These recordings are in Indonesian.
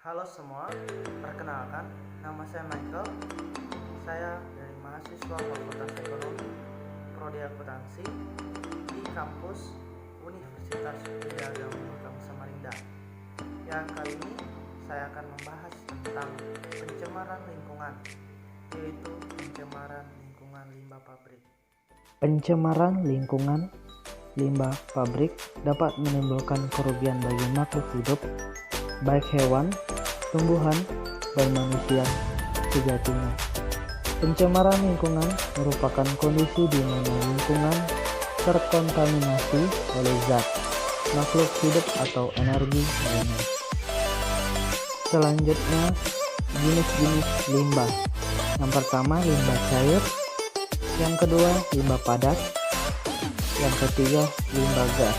Halo semua, perkenalkan, nama saya Michael. Saya dari mahasiswa Fakultas Ekonomi, Prodi Akuntansi di kampus Universitas Widya Agama Samarinda. Yang kali ini saya akan membahas tentang pencemaran lingkungan, yaitu pencemaran lingkungan limbah pabrik. Pencemaran lingkungan limbah pabrik dapat menimbulkan kerugian bagi makhluk hidup, baik hewan, tumbuhan, dan manusia sejatinya. Pencemaran lingkungan merupakan kondisi di mana lingkungan terkontaminasi oleh zat, makhluk hidup atau energi lainnya. Selanjutnya, jenis-jenis limbah. Yang pertama, limbah cair. Yang kedua, limbah padat. Yang ketiga, limbah gas.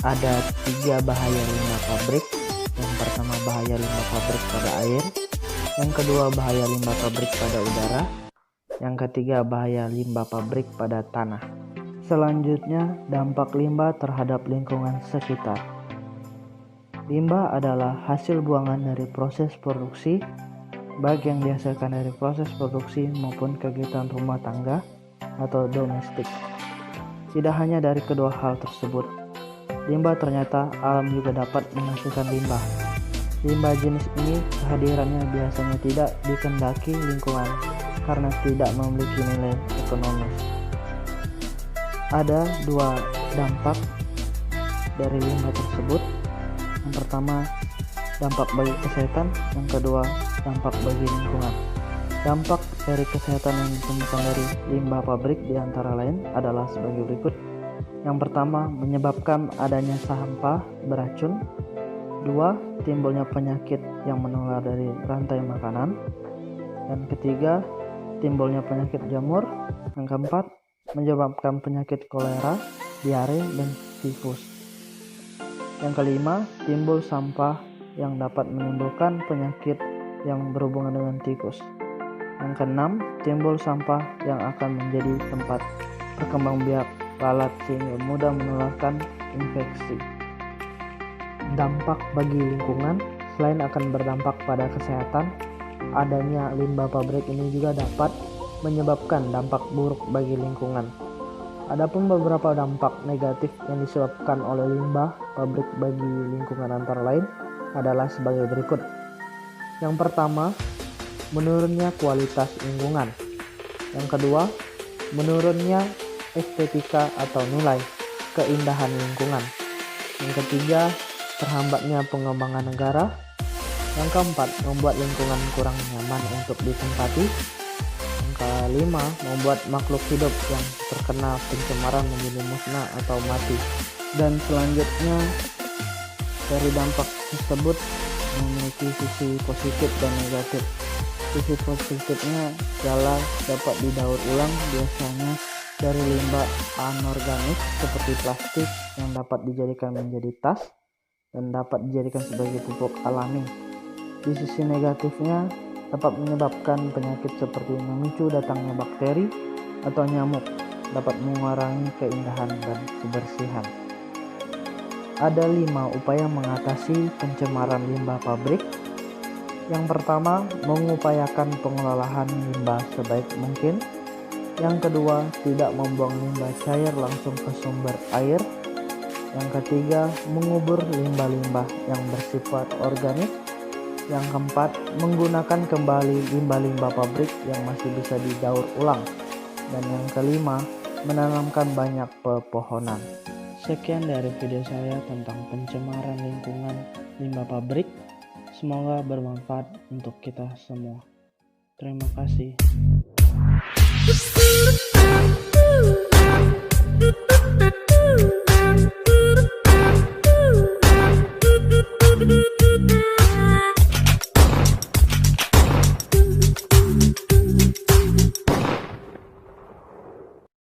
Ada 3 bahaya limbah pabrik. Yang pertama, bahaya limbah pabrik pada air. Yang kedua, bahaya limbah pabrik pada udara. Yang ketiga, bahaya limbah pabrik pada tanah. Selanjutnya, dampak limbah terhadap lingkungan sekitar. Limbah adalah hasil buangan dari proses produksi, baik yang dihasilkan dari proses produksi maupun kegiatan rumah tangga atau domestik. Tidak hanya dari kedua hal tersebut, limbah ternyata alam juga dapat menghasilkan limbah. Limbah jenis ini kehadirannya biasanya tidak dikehendaki lingkungan karena tidak memiliki nilai ekonomis. Ada 2 dampak dari limbah tersebut. Yang pertama, dampak bagi kesehatan. Yang kedua, dampak bagi lingkungan. Dampak dari kesehatan yang ditemukan dari limbah pabrik diantara lain adalah sebagai berikut. Yang pertama, menyebabkan adanya sampah beracun. 2. Timbulnya penyakit yang menular dari rantai makanan. Dan ketiga, timbulnya penyakit jamur. Yang keempat, menyebabkan penyakit kolera, diare, dan tifus. Yang kelima, timbul sampah yang dapat menimbulkan penyakit yang berhubungan dengan tikus. Yang keenam, timbul sampah yang akan menjadi tempat perkembangbiak lalat sehingga mudah menularkan infeksi. Dampak bagi lingkungan, selain akan berdampak pada kesehatan, adanya limbah pabrik ini juga dapat menyebabkan dampak buruk bagi lingkungan. Adapun beberapa dampak negatif yang disebabkan oleh limbah pabrik bagi lingkungan antara lain adalah sebagai berikut. Yang pertama, menurunnya kualitas lingkungan. Yang kedua, menurunnya estetika atau nilai keindahan lingkungan. Yang ketiga, terhambatnya pengembangan negara. Yang keempat, membuat lingkungan kurang nyaman untuk ditempati. Yang kelima, membuat makhluk hidup yang terkena pencemaran menjadi musnah atau mati. Dan selanjutnya, dari dampak tersebut memiliki sisi positif dan negatif. Sisi positifnya adalah dapat didaur ulang, biasanya dari limbah anorganik seperti plastik yang dapat dijadikan menjadi tas dan dapat dijadikan sebagai pupuk alami. Di sisi negatifnya dapat menyebabkan penyakit seperti memicu datangnya bakteri atau nyamuk, dapat mengurangi keindahan dan kebersihan. Ada 5 upaya mengatasi pencemaran limbah pabrik. Yang pertama, mengupayakan pengelolaan limbah sebaik mungkin. Yang kedua, tidak membuang limbah cair langsung ke sumber air. Yang ketiga, mengubur limbah-limbah yang bersifat organik. Yang keempat, menggunakan kembali limbah-limbah pabrik yang masih bisa didaur ulang. Dan yang kelima, menanamkan banyak pepohonan. Sekian dari video saya tentang pencemaran lingkungan limbah pabrik. Semoga bermanfaat untuk kita semua. Terima kasih.